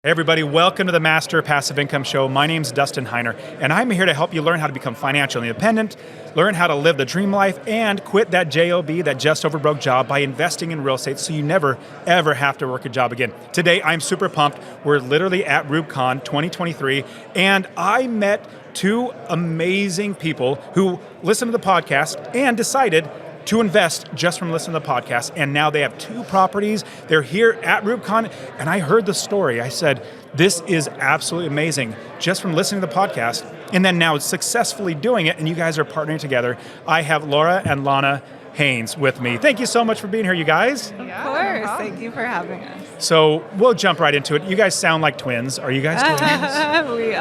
Hey everybody, welcome to the Master Passive Income Show. My name's Dustin Heiner, and I'm here to help you learn how to become financially independent, learn how to live the dream life, and quit that JOB, that just over broke job, by investing in real estate so you never, ever have to work a job again. Today, I'm super pumped. We're literally at RubeCon 2023, and I met two amazing people who listened to the podcast and decided to invest just from listening to the podcast, and now they have two properties. They're here at RubeCon, and I heard the story. I said, this is absolutely amazing, just from listening to the podcast, and then now successfully doing it, and you guys are partnering together. I have Laura and Lana Haynes with me. Thank you so much for being here, you guys. Of course. Thank you for having us. So we'll jump right into it. You guys sound like twins. Are you guys twins? We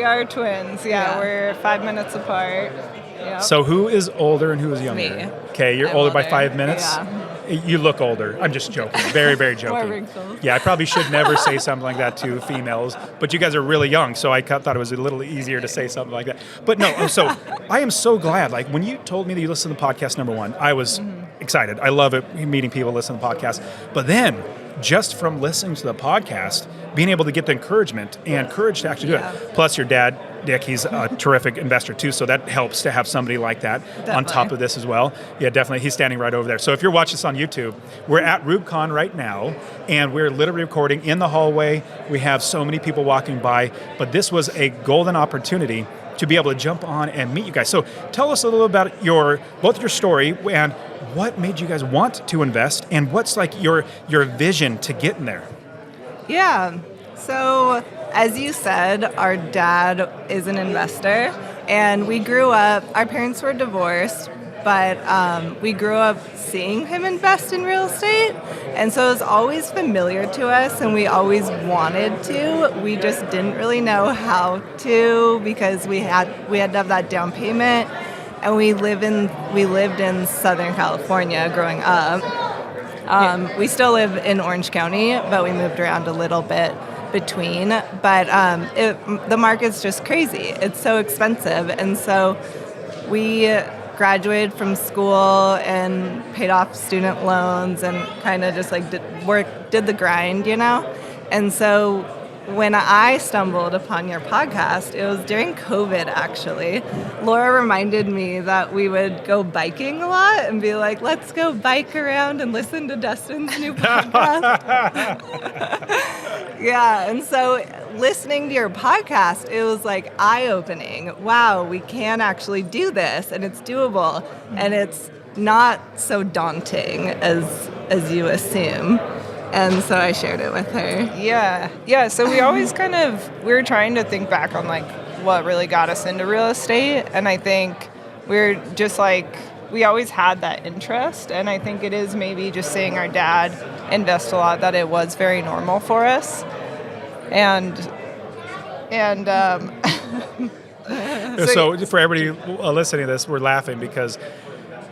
are twins. Yeah, we're 5 minutes apart. Yep. So who is older and who is younger? Me. Okay, you're older by 5 minutes? Yeah. You look older. I'm just joking. Very, very joking. More wrinkles. Yeah, I probably should never say something like that to females, but you guys are really young, so I thought it was a little easier to say something like that. But no, so I am so glad. Like, when you told me that you listened to the podcast, number one, I was excited. I love it, meeting people listen to the podcast. But then, just from listening to the podcast, being able to get the encouragement and courage to actually do it. Plus your dad, Dick, he's a terrific investor too, so that helps to have somebody like that on top of this as well. Yeah, definitely. He's standing right over there. So if you're watching this on YouTube, we're at RubeCon right now, and we're literally recording in the hallway. We have so many people walking by, but this was a golden opportunity to be able to jump on and meet you guys. So tell us a little about both your story and what made you guys want to invest, and what's like your vision to get in there. Yeah. So, as you said, our dad is an investor, and we grew up, our parents were divorced, but we grew up seeing him invest in real estate, and so it was always familiar to us, and we always wanted to. We just didn't really know how to, because we had to have that down payment, and we lived in Southern California growing up. We still live in Orange County, but we moved around a little bit between. But the market's just crazy. It's so expensive. And so we graduated from school and paid off student loans and kind of just like did the grind, you know? And so when I stumbled upon your podcast, it was during COVID, actually. Laura reminded me that we would go biking a lot and be like, let's go bike around and listen to Dustin's new podcast. Yeah, and so listening to your podcast, it was like eye-opening. Wow, we can actually do this, and it's doable, and it's not so daunting as you assume. And so I shared it with her. Yeah. So we always we were trying to think back on like what really got us into real estate. And I think we're just like, we always had that interest. And I think it is maybe just seeing our dad invest a lot that it was very normal for us. And so for everybody listening to this, we're laughing because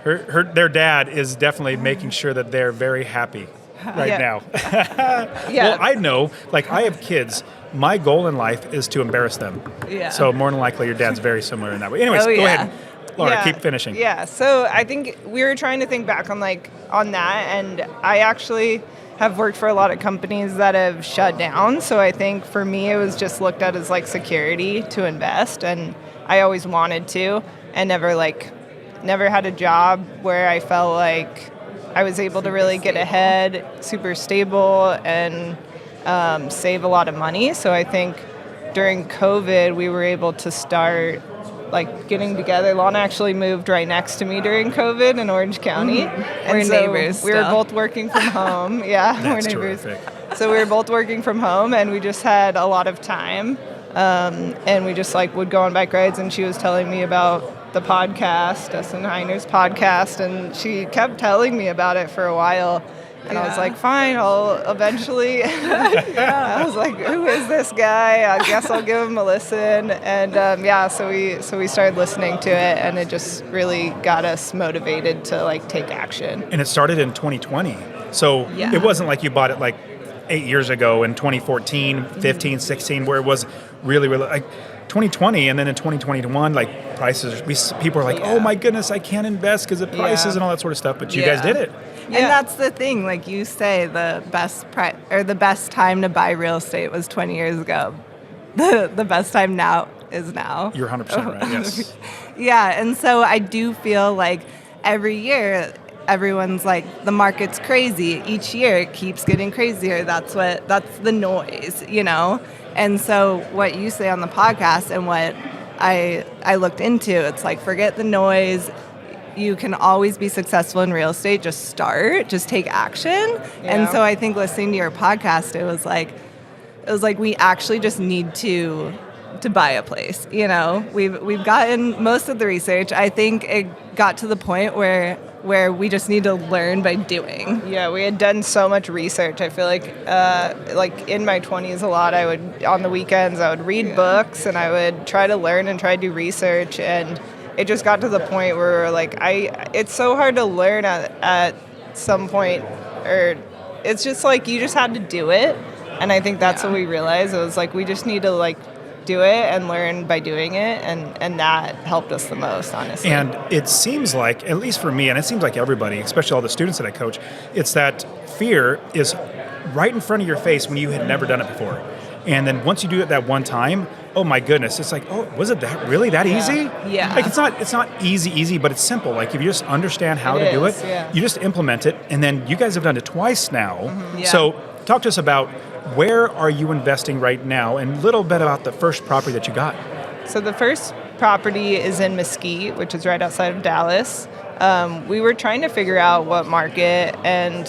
their dad is definitely making sure that they're very happy right now. Well, I know, like, I have kids. My goal in life is to embarrass them. Yeah. So more than likely, your dad's very similar in that way. Anyways, go ahead, Laura, keep finishing. Yeah. So I think we were trying to think back on that, and I actually have worked for a lot of companies that have shut down. So I think for me, it was just looked at as like security to invest, and I always wanted to, and never had a job where I felt like I was able to really get ahead, super stable, and save a lot of money. So I think during COVID, we were able to start like getting together. Lana actually moved right next to me during COVID in Orange County. And we're neighbors. We were both working from home. Yeah, That's we're neighbors. terrific. So we were both working from home, and we just had a lot of time. And we just would go on bike rides, and she was telling me about the podcast, Dustin Heiner's podcast, and she kept telling me about it for a while. And I was like, fine, I'll eventually. I was like, who is this guy? I guess I'll give him a listen. And so we started listening to it, and it just really got us motivated to take action. And it started in 2020. So it wasn't like you bought it 8 years ago in 2014, 15, 16, where it was really, really like 2020, and then in 2021, like prices, people are like, oh my goodness, I can't invest because of prices and all that sort of stuff. But you guys did it. Yeah. And that's the thing, like you say, the best time to buy real estate was 20 years ago. The best time now is now. You're 100% right, yes. Yeah, and so I do feel like every year everyone's like, the market's crazy. Each year it keeps getting crazier. That's the noise, you know? And so what you say on the podcast and what I looked into, it's like, forget the noise. You can always be successful in real estate. Just start, just take action. Yeah. And so I think listening to your podcast, it was like we actually just need to buy a place. You know, we've gotten most of the research. I think it got to the point where we just need to learn by doing. Yeah, we had done so much research. I feel like in my 20s a lot, on the weekends, I would read books and I would try to learn and try to do research, and it just got to the point where like it's so hard to learn at some point, or it's just like you just had to do it. And I think that's what we realized. It was like we just need to like do it and learn by doing it, and that helped us the most, honestly. And it seems like, at least for me, and it seems like everybody, especially all the students that I coach, it's that fear is right in front of your face when you had never done it before. And then once you do it that one time, oh my goodness, it's like, oh, was it that really that easy? Yeah. Like it's not easy, but it's simple. Like if you just understand how to do it, you just implement it, and then you guys have done it twice now. Mm-hmm. Yeah. So talk to us about where are you investing right now, and a little bit about the first property that you got. So the first property is in Mesquite, which is right outside of Dallas. We were trying to figure out what market, and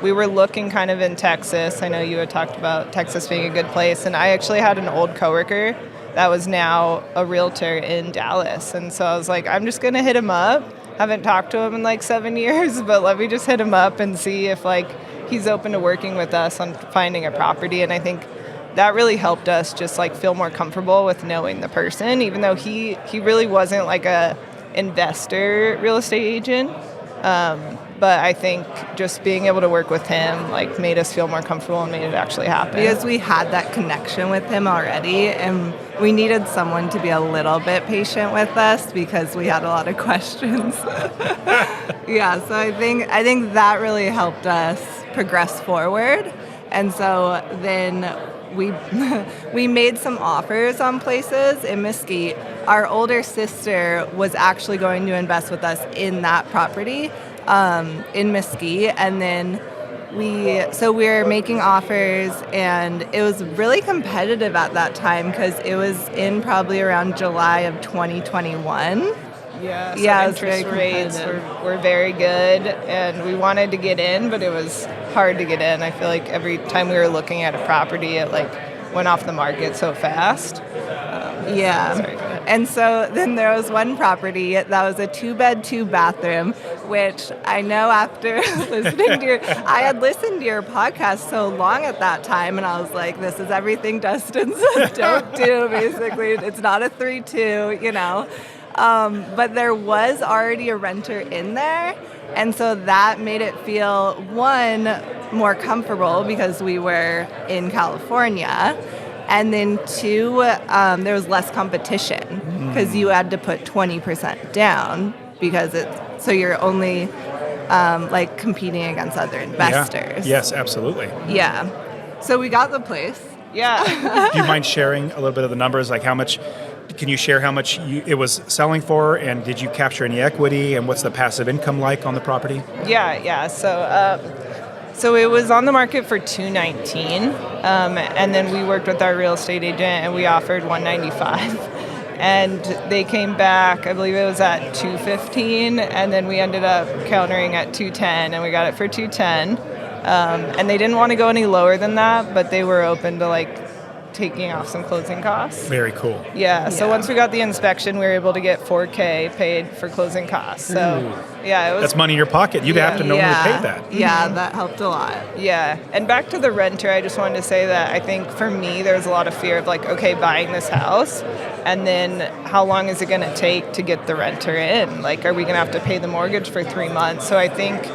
we were looking kind of in Texas. I know you had talked about Texas being a good place, and I actually had an old coworker that was now a realtor in Dallas. And so I was like, I'm just going to hit him up. Haven't talked to him in like 7 years, but let me just hit him up and see if like he's open to working with us on finding a property. And I think that really helped us just like feel more comfortable with knowing the person, even though he really wasn't like a investor real estate agent. But I think just being able to work with him like made us feel more comfortable and made it actually happen. Because we had that connection with him already, and we needed someone to be a little bit patient with us because we had a lot of questions. Yeah, so I think that really helped us progress forward. And so then we made some offers on places in Mesquite. Our older sister was actually going to invest with us in that property in Mesquite, and then we were making offers, and it was really competitive at that time because it was in probably around July of 2021. Yeah, so interest rates were very good, and we wanted to get in, but it was hard to get in. I feel like every time we were looking at a property, it like went off the market so fast. Sorry, and so then there was one property that was a 2-bed, 2-bathroom, which I know after listening to I had listened to your podcast so long at that time, and I was like, this is everything Dustin says don't do, basically. It's not a 3-2, you know. But there was already a renter in there, and so that made it feel, one, more comfortable because we were in California, and then two, there was less competition because you had to put 20% down because so you're only like competing against other investors. Yeah. Yes, absolutely. Yeah. So we got the place. Yeah. Do you mind sharing a little bit of the numbers? Like how much, can you share how much it was selling for, and did you capture any equity, and what's the passive income like on the property? Yeah. So it was on the market for $219, and then we worked with our real estate agent and we offered $195, and they came back, I believe it was at $215, and then we ended up countering at $210, and we got it for $210. And they didn't want to go any lower than that, but they were open to like taking off some closing costs. Very cool. Yeah, so once we got the inspection, we were able to get $4,000 paid for closing costs. So, yeah, it was... That's money in your pocket. You'd have to normally pay that. Yeah, that helped a lot. Yeah, and back to the renter, I just wanted to say that I think for me, there was a lot of fear of like, okay, buying this house, and then how long is it going to take to get the renter in? Like, are we going to have to pay the mortgage for 3 months? So I think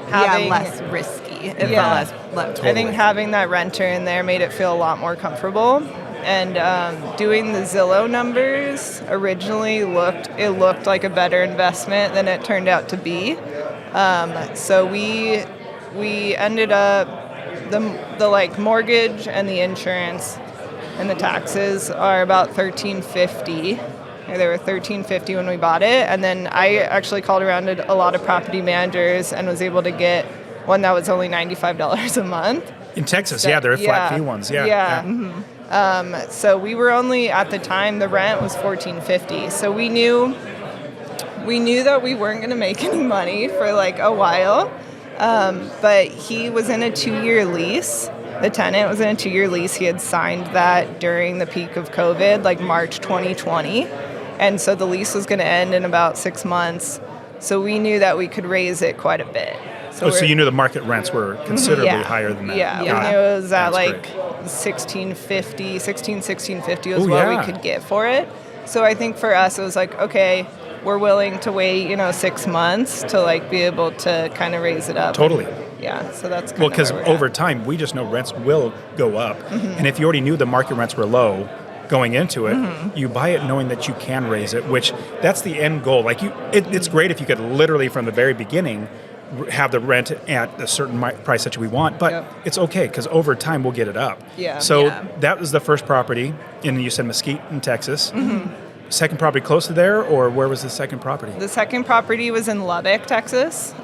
having... less risky. It Yeah. felt less. I think having that renter in there made it feel a lot more comfortable. And doing the Zillow numbers originally looked like a better investment than it turned out to be. So we ended up the like mortgage and the insurance and the taxes are about $1,350. They were $1,350 when we bought it, and then I actually called around to a lot of property managers and was able to get one that was only $95 a month. In Texas, yeah, they're flat fee ones. Yeah. Mm-hmm. So we were only at the time the rent was $1,450. So we knew that we weren't going to make any money for like a while. But he was in a 2-year lease. The tenant was in a 2-year lease. He had signed that during the peak of COVID, like March 2020. And so the lease was going to end in about 6 months. So we knew that we could raise it quite a bit. So you knew the market rents were considerably higher than that. Yeah, we knew it was at like $1,650 was what we could get for it. So I think for us it was like, okay, we're willing to wait, 6 months to like be able to kind of raise it up. Totally. So that's kind well, because over time we just know rents will go up, and if you already knew the market rents were low going into it, you buy it knowing that you can raise it, which that's the end goal. Like it's great if you could literally from the very beginning have the rent at a certain price that we want, but it's okay because over time we'll get it up. So that was the first property, and you said Mesquite in Texas. Second property close to there, or where was the second property? The second property was in Lubbock, Texas.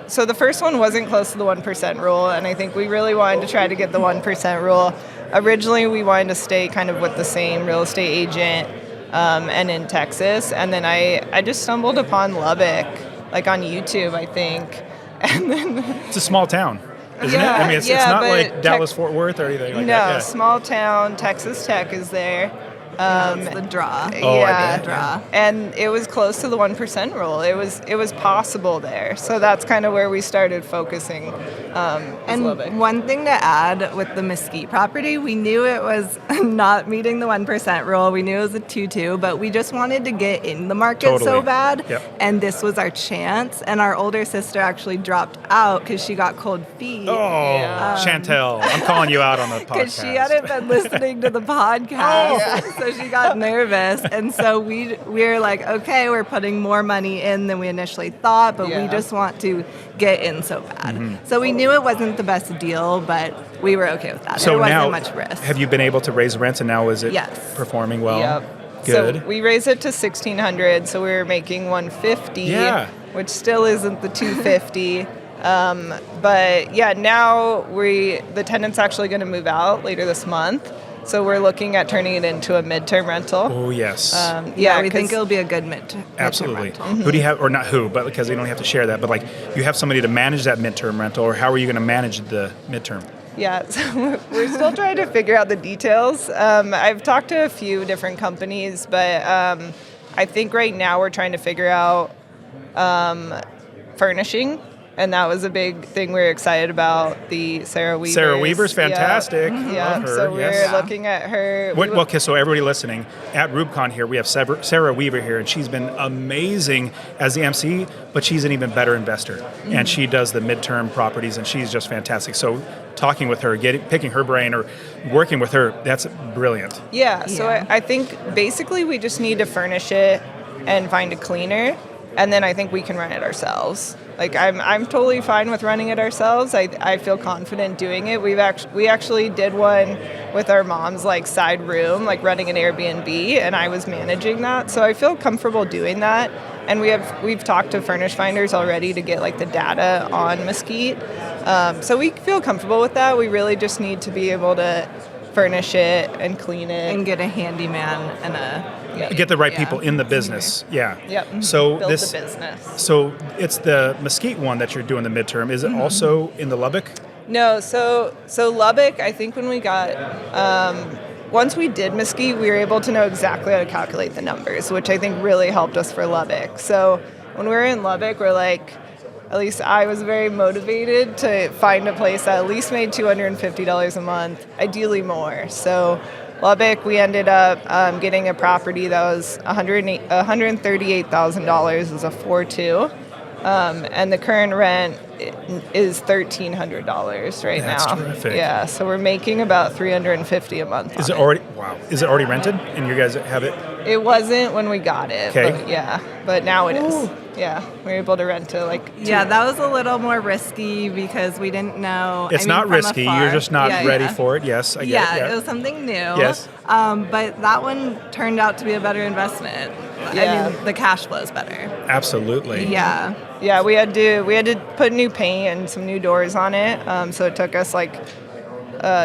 So the first one wasn't close to the 1% rule, and I think we really wanted to try to get the 1% rule. Originally, we wanted to stay kind of with the same real estate agent and in Texas, and then I just stumbled upon Lubbock, like on YouTube, I think. And then it's a small town, isn't it? I mean, it's not like Dallas-Fort Worth or anything like that. No, small town. Texas Tech is there. It's the draw. The draw. And it was close to the 1% rule. It was possible there. So that's kind of where we started focusing. And one thing to add with the Mesquite property, we knew it was not meeting the 1% rule. We knew it was a 2-2, but we just wanted to get in the market so bad. And this was our chance. And our older sister actually dropped out because she got cold feet. Chantel, I'm calling you out on the podcast. Because she hadn't been listening to the podcast. So she got nervous, and so we were like, okay, we're putting more money in than we initially thought, but we just want to get in so bad. So we knew it wasn't the best deal, but we were okay with that. So there wasn't now, much risk. Have you been able to raise rents, and now is it performing well? Good. So we raised it to $1,600, so we were making $150, which still isn't the $250. But now the tenant's actually going to move out later this month. So we're looking at turning it into a midterm rental. Oh, yes. We think it'll be a good midterm rental. Who do you have, or not who, but because you don't have to share that, but like you have somebody to manage that midterm rental, or how are you going to manage the midterm? So we're still trying to figure out the details. I've talked to a few different companies, but I think right now we're trying to figure out furnishing. And that was a big thing we were excited about, the Sarah Weaver. Sarah Weaver's fantastic. Love her. So we're looking at her. Okay, so everybody listening, at Rubicon here, we have Sarah Weaver here, and she's been amazing as the MC, but she's an even better investor. And she does the midterm properties, and she's just fantastic. So talking with her, picking her brain, or working with her, that's brilliant. So I think basically we just need to furnish it and find a cleaner, and then I think we can run it ourselves. Like I'm totally fine with running it ourselves. I feel confident doing it. We actually did one with our mom's like side room, like running an Airbnb, and I was managing that. So I feel comfortable doing that. And we've talked to furnish finders already to get like the data on Mesquite. So we feel comfortable with that. We really just need to be able to furnish it and clean it and get a handyman and get the right people in the business. So build the business. So it's the Mesquite one that you're doing the midterm. Is it also in the Lubbock? No. So Lubbock, I think when we got once we did Mesquite, we were able to know exactly how to calculate the numbers, which I think really helped us for Lubbock. So when we were in Lubbock, we're like, at least I was very motivated to find a place that at least made $250 a month, ideally more. So Lubbock, we ended up getting a property that was $138,000 as a 4.2. and the current rent is $1,300 right now. That's terrific. Yeah, so we're making about $350 a month. Is it already wow? Is it already rented? And you guys have it? It wasn't when we got it. Okay. But now it is. Yeah, we're able to rent to like. Yeah, that was a little more risky because we didn't know. It's not from risky. afar. You're just not ready Yeah. for it. Yes, I get it. Yeah, it was something new. Yes. But that one turned out to be a better investment. Yeah. I mean, the cash flow is better. Absolutely. Yeah. Yeah, we had to put new paint and some new doors on it. So it took us like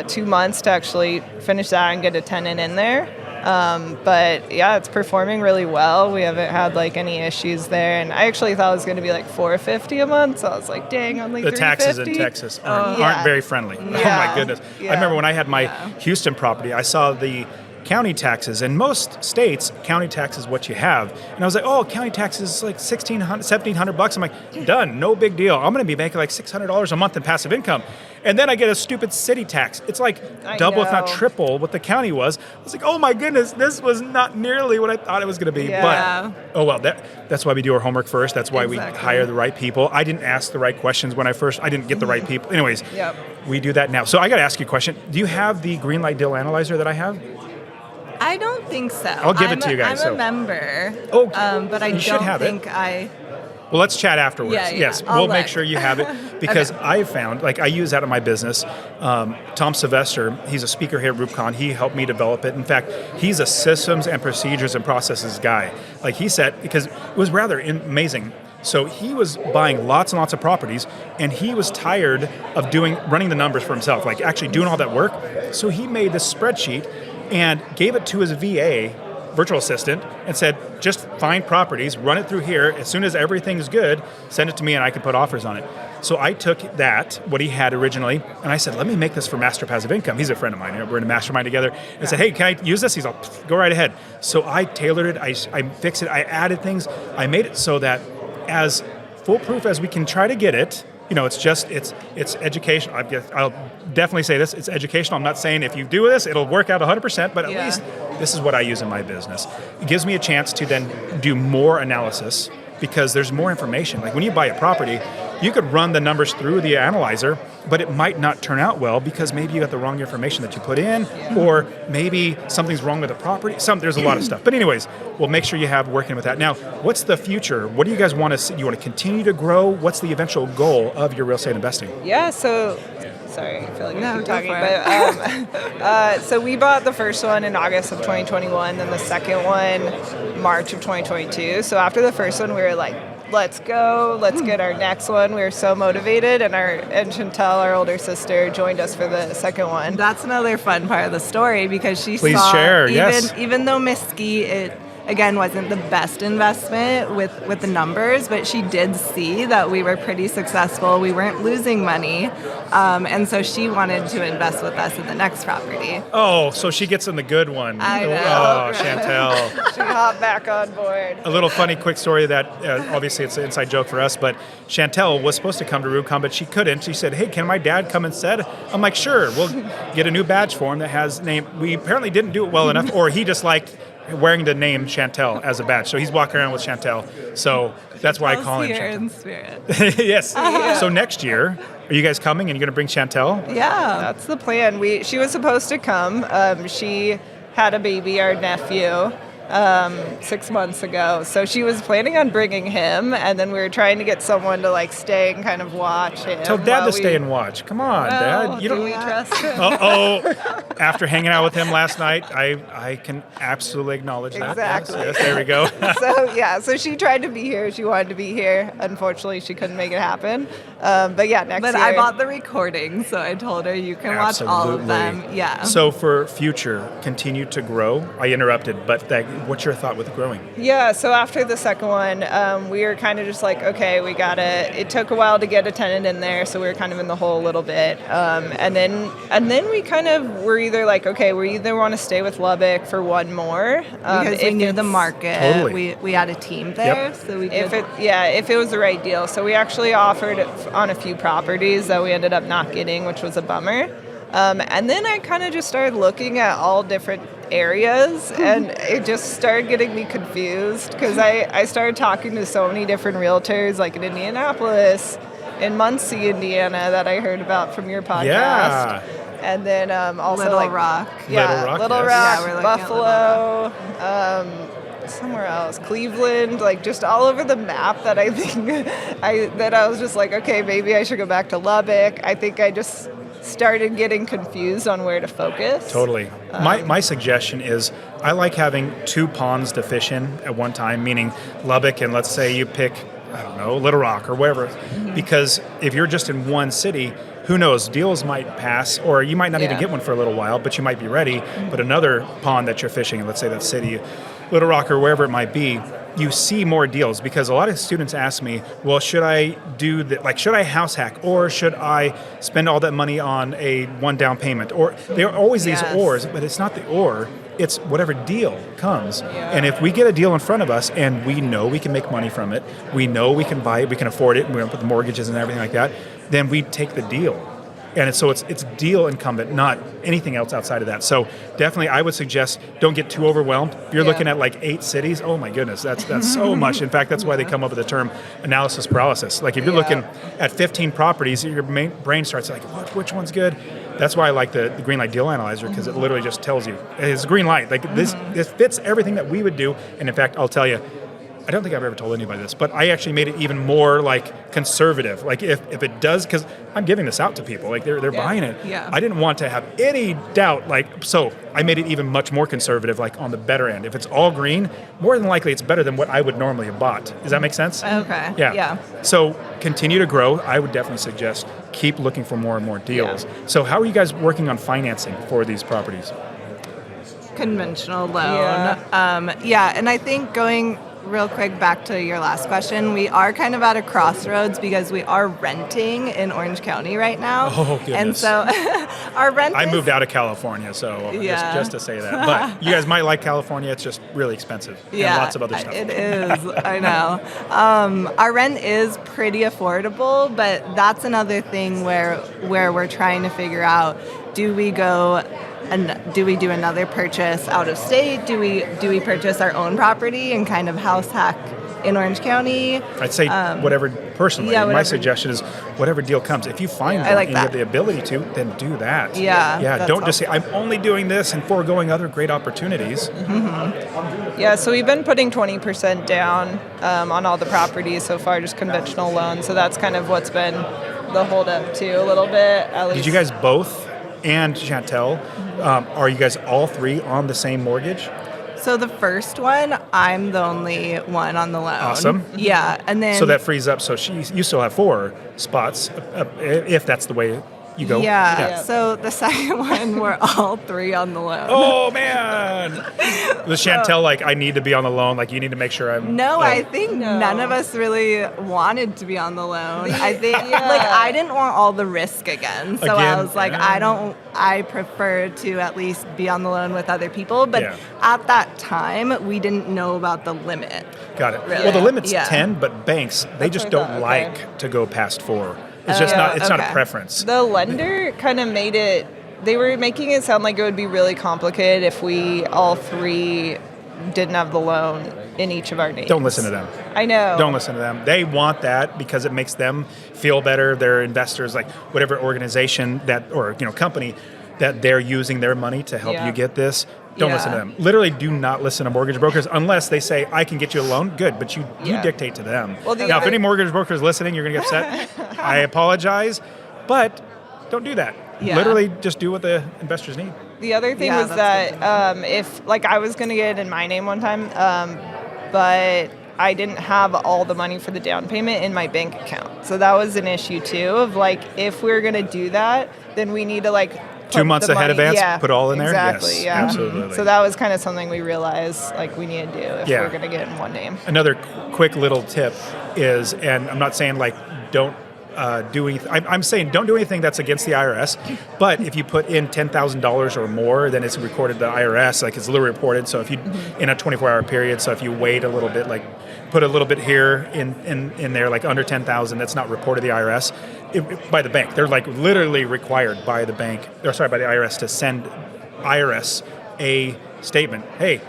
2 months to actually finish that and get a tenant in there. But yeah, it's performing really well. We haven't had like any issues there, and I actually thought it was going to be like $450 a month. So I was like, dang, only The taxes in $350? Texas aren't Yeah. very friendly. Oh Yeah. my goodness! Yeah. I remember when I had my Houston property, I saw the county taxes. In most states, county tax is what you have, and I was like, oh, county tax is like $1,600, $1,700. I'm like, done, no big deal. I'm going to be making like $600 a month in passive income. And then I get a stupid city tax. It's like double, if not know. triple, what the county was. I was like, oh my goodness, this was not nearly what I thought it was going to be. Yeah. But, oh well, that's why we do our homework first. That's why we Exactly. hire the right people. I didn't ask the right questions when I didn't get the right people. Anyways, Yep. we do that now. So I got to ask you a question. Do you have the green light deal analyzer that I have? I don't think so. I'll give it to you guys, I'm so- a member. Oh, but I you should don't have it. think I. Well, let's chat afterwards. Yeah, yeah. Yes, I'll we'll make let- sure you have it because I found, like, I use that in my business. Tom Sylvester, he's a speaker here at RoofCon. He helped me develop it. In fact, he's a systems and procedures and processes guy. Like he said, because it was rather amazing. So he was buying lots and lots of properties, and he was tired of running the numbers for himself, like actually doing all that work. So he made this spreadsheet and gave it to his VA, virtual assistant, and said, just find properties, run it through here. As soon as everything's good, send it to me and I can put offers on it. So I took that, what he had originally, and I said, let me make this for Master Passive Income. He's a friend of mine. We're in a mastermind together. And I said, hey, can I use this? He's all, go right ahead. So I tailored it. I fixed it. I added things. I made it so that as foolproof as we can try to get it, it's education. I'll definitely say this, it's educational. I'm not saying if you do this, it'll work out 100%, but at least this is what I use in my business. It gives me a chance to then do more analysis because there's more information. Like when you buy a property, you could run the numbers through the analyzer, but it might not turn out well because maybe you got the wrong information that you put in, or maybe something's wrong with the property. There's a lot of stuff. But anyways, we'll make sure you have working with that. Now, what's the future? What do you guys want to see? You want to continue to grow? What's the eventual goal of your real estate investing? Yeah, so sorry, I feel like No, I keep go talking, for but so we bought the first one in August of 2021, then the second one March of 2022. So after the first one, we were like, let's go, let's get our next one. We were so motivated, and Chantel, our older sister, joined us for the second one. That's another fun part of the story because she Please saw share, even yes. even though Miski, it again wasn't the best investment with the numbers, but she did see that we were pretty successful. We weren't losing money, and so she wanted to invest with us in the next property. Oh, so she gets in the good one. I know. Oh, Chantel. She hopped back on board. A little funny quick story that obviously it's an inside joke for us, but Chantel was supposed to come to RoofCon, but she couldn't. She said, hey, can my dad come instead? I'm like, sure, we'll get a new badge for him that has name. We apparently didn't do it well enough, or he just liked wearing the name Chantel as a badge. So he's walking around with Chantel. So that's why I call him Here Chantel. in spirit. Yes. So next year, are you guys coming and you're going to bring Chantel? Yeah, that's the plan. She was supposed to come. She had a baby, our nephew, 6 months ago. So she was planning on bringing him, and then we were trying to get someone to like stay and kind of watch him. Tell Dad while to stay and watch. Come on, Well, Dad. You do don't. we trust him? After hanging out with him last night, I can absolutely acknowledge that. Exactly. Yes, there we go. So she tried to be here. She wanted to be here. Unfortunately, she couldn't make it happen. But yeah, next But year. I bought the recording, so I told her you can watch all of them. Yeah. So for future, continue to grow. I interrupted, but what's your thought with growing? Yeah, so after the second one, we were kind of just like, okay, it took a while to get a tenant in there, so we were kind of in the hole a little bit. And then we kind of were either like, okay, we either want to stay with Lubbock for one more. Because we knew the market. Totally. We had a team there, Yep. so we did. If it was the right deal. So we actually offered on a few properties that we ended up not getting, which was a bummer. And then I kind of just started looking at all different areas, and it just started getting me confused because I started talking to so many different realtors, like in Indianapolis, in Muncie, Indiana, that I heard about from your podcast. Yeah. And then also Little Rock. Yeah, Little yes. Rock, Yeah, we're looking at Buffalo, somewhere else, Cleveland, like just all over the map that I think I was just like, okay, maybe I should go back to Lubbock. I think I just started getting confused on where to focus. Totally. My suggestion is I like having 2 ponds to fish in at one time, meaning Lubbock and let's say you pick, I don't know, Little Rock or wherever. Because if you're just in one city, who knows, deals might pass or you might not even get one for a little while, but you might be ready. But another pond that you're fishing in, let's say that city, Little Rock or wherever it might be, you see more deals because a lot of students ask me, well, should I do that? Like, should I house hack or should I spend all that money on a one down payment? Or there are always these ors, but it's not the or, it's whatever deal comes. And if we get a deal in front of us and we know we can make money from it, we know we can buy it, we can afford it, we're going to put the mortgages and everything like that, then we take the deal. And so it's deal incumbent, not anything else outside of that. So definitely I would suggest don't get too overwhelmed. If you're looking at like 8 cities, oh my goodness, that's so much. In fact, that's why they come up with the term analysis paralysis. Like if you're looking at 15 properties, your brain starts like, which one's good? That's why I like the green light deal analyzer because it literally just tells you. It's a green light. Like this fits everything that we would do. And in fact, I'll tell you, I don't think I've ever told anybody this, but I actually made it even more like conservative. Like if it does, because I'm giving this out to people, like they're buying it. Yeah. I didn't want to have any doubt. Like so, I made it even much more conservative, like on the better end. If it's all green, more than likely it's better than what I would normally have bought. Does that make sense? Okay. Yeah. So continue to grow. I would definitely suggest keep looking for more and more deals. Yeah. So how are you guys working on financing for these properties? Conventional loan. And I think going real quick back to your last question, we are kind of at a crossroads because we are renting in Orange County right now. Oh, goodness. And so our rent I moved out of California, so just to say that. But you guys might like California. It's just really expensive. And lots of other stuff. It is. I know. Our rent is pretty affordable, but that's another thing where we're trying to figure out, do we go and do we do another purchase out of state? Do we purchase our own property and kind of house hack in Orange County? I'd say whatever, personally, my whatever. suggestion is whatever deal comes. If you find one and you have the ability to, then do that. Yeah, Don't just say, I'm only doing this and foregoing other great opportunities. Yeah, so we've been putting 20% down on all the properties so far, just conventional loans. So that's kind of what's been the holdup too, a little bit. At least. Did you guys both and Chantel, are you guys all 3 on the same mortgage? So the first one, I'm the only one on the loan. Awesome. Yeah, and then So that frees up, so you still have 4 spots, if that's the way you go. Yeah. So the second one, we're all 3 on the loan. Oh man! Was Chantel like, I need to be on the loan? Like, you need to make sure I'm. No, I think none of us really wanted to be on the loan. I think like I didn't want all the risk again. So I was like, I prefer to at least be on the loan with other people. But at that time, we didn't know about the limit. Got it. Really. Well, the limit's 10, but banks, they just don't okay. like to go past 4. It's just not a preference. The lender kind of made it, they were making it sound like it would be really complicated if we all 3 didn't have the loan in each of our names. Don't listen to them. I know. Don't listen to them. They want that because it makes them feel better. They're investors, like whatever organization that, or company that they're using their money to help you get this. Don't listen to them. Literally do not listen to mortgage brokers unless they say, I can get you a loan. Good, but you dictate to them. Well, now, if any mortgage broker is listening, you're going to get upset. I apologize, but don't do that. Yeah. Literally just do what the investors need. The other thing was that if, like, I was going to get it in my name one time, but I didn't have all the money for the down payment in my bank account. So that was an issue, too, of, like, if we're going to do that, then we need to, like, 2 months ahead advance, put all in there? Exactly, yes, yeah. Absolutely. So that was kind of something we realized, like, we need to do if we're going to get it in one name. Another quick little tip is, and I'm not saying, like, don't doing. I'm saying don't do anything that's against the IRS. But if you put in $10,000 or more, then it's recorded to the IRS. Like it's literally reported. So if you in a 24-hour period. So if you wait a little bit, like put a little bit here in there, like under 10,000, that's not reported to the IRS by the bank. They're like literally required by the bank, or sorry, by the IRS to send IRS a statement. Hey,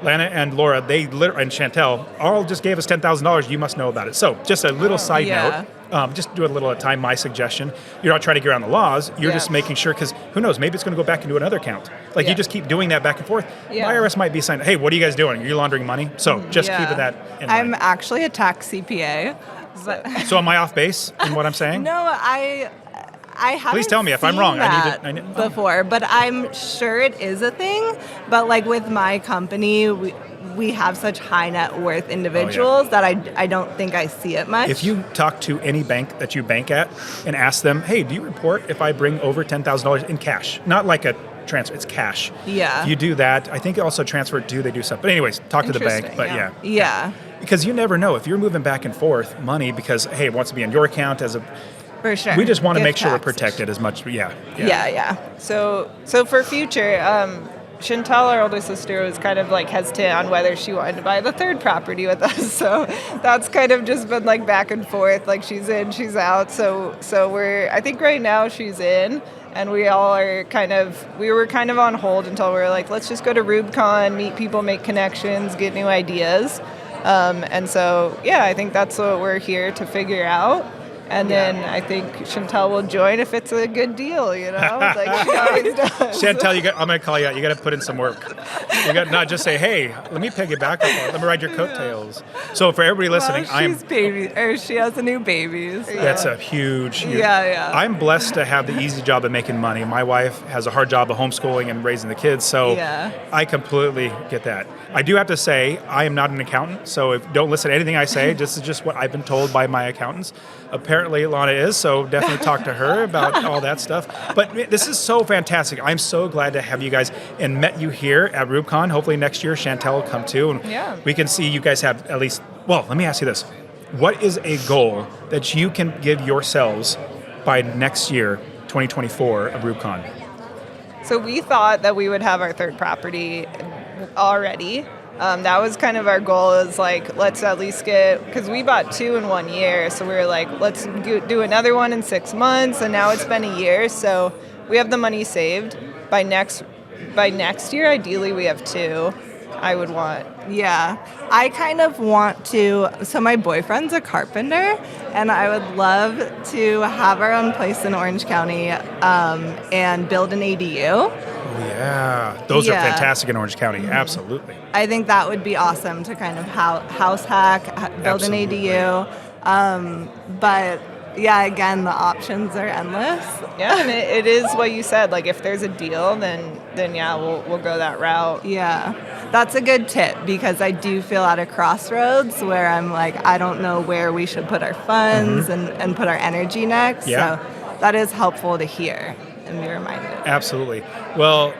Lana and Laura, and Chantel all just gave us $10,000. You must know about it. So just a little side note. Just do it a little at a time. My suggestion. You're not trying to get around the laws. You're just making sure, because who knows? Maybe it's going to go back into another account. Like you just keep doing that back and forth. The IRS might be saying, "Hey, what are you guys doing? Are you laundering money?" So just keep that in mind. I'm actually a tax CPA. So am I off base in what I'm saying? No, I haven't. Please tell me if I'm wrong. I need before, but I'm sure it is a thing. But like with my company, we have such high net worth individuals that I don't think I see it much. If you talk to any bank that you bank at and ask them, hey, do you report if I bring over $10,000 in cash? Not like a transfer, it's cash. Yeah. If you do that, I think also transfer it to, they do something. But anyways, talk to the bank. But yeah. Because you never know if you're moving back and forth money because, hey, it wants to be on your account as a... For sure. We just want to make sure we're protected as much. Yeah. So for future, Chantal, our older sister, was kind of like hesitant on whether she wanted to buy the third property with us. So that's kind of just been like back and forth. Like she's in, she's out. So I think right now she's in, and we were kind of on hold until we were like, let's just go to RubeCon, meet people, make connections, get new ideas. And so, I think that's what we're here to figure out. And then I think Chantel will join if it's a good deal, like she always does. Chantel, I'm going to call you out. You got to put in some work. You got to not just say, hey, let me peg it back up. Let me ride your coattails. So for everybody listening, she has a new baby. So. That's a huge. Yeah. I'm blessed to have the easy job of making money. My wife has a hard job of homeschooling and raising the kids. So I completely get that. I do have to say, I am not an accountant. So don't listen to anything I say. This is just what I've been told by my accountants. Apparently, Lana is, so definitely talk to her about all that stuff. But this is so fantastic. I'm so glad to have you guys and met you here at RubeCon. Hopefully next year, Chantel will come too. And we can see you guys have at least, well, let me ask you this. What is a goal that you can give yourselves by next year, 2024, of RubeCon? So we thought that we would have our third property already. That was kind of our goal, is like, let's at least because we bought 2 in 1 year, so we were like, let's do another one in 6 months, and now it's been a year, so we have the money saved. By next year, ideally we have 2. I would want. Yeah, I kind of want to, so my boyfriend's a carpenter, and I would love to have our own place in Orange County and build an ADU. Yeah, those are fantastic in Orange County. Absolutely. I think that would be awesome to kind of house hack, build an ADU. But again, the options are endless. Yeah, and it is what you said. Like if there's a deal, then we'll go that route. Yeah, that's a good tip, because I do feel at a crossroads where I'm like, I don't know where we should put our funds and put our energy next. Yeah. So that is helpful to hear and be reminded. Absolutely. Well,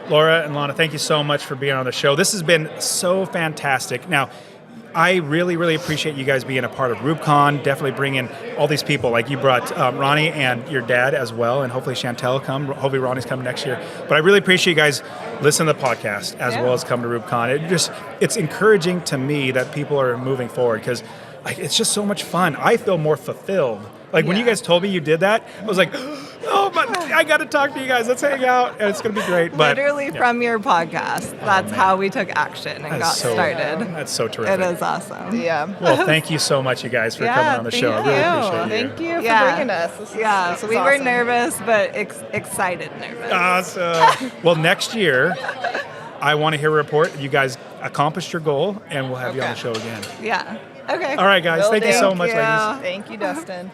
Laura and Lana, thank you so much for being on the show. This has been so fantastic. Now, I really, really appreciate you guys being a part of RubeCon. Definitely bringing all these people. Like you brought Ronnie and your dad as well, and hopefully Chantel come. Hopefully Ronnie's coming next year. But I really appreciate you guys listening to the podcast as well as come to RubeCon. It's encouraging to me that people are moving forward, because it's just so much fun. I feel more fulfilled. When you guys told me you did that, I was like, oh, but I got to talk to you guys. Let's hang out, and it's going to be great. But, literally from your podcast, that's how we took action and got started. That's so terrific. It is awesome. Yeah. Well, thank you so much, you guys, for coming on the show. I really appreciate you. Thank you for bringing us. This is we awesome. were nervous, but excited nervous. Awesome. Well, next year, I want to hear a report. You guys accomplished your goal, and we'll have you on the show again. Yeah. Okay. All right, guys. Thank you so much, ladies. Thank you, Dustin.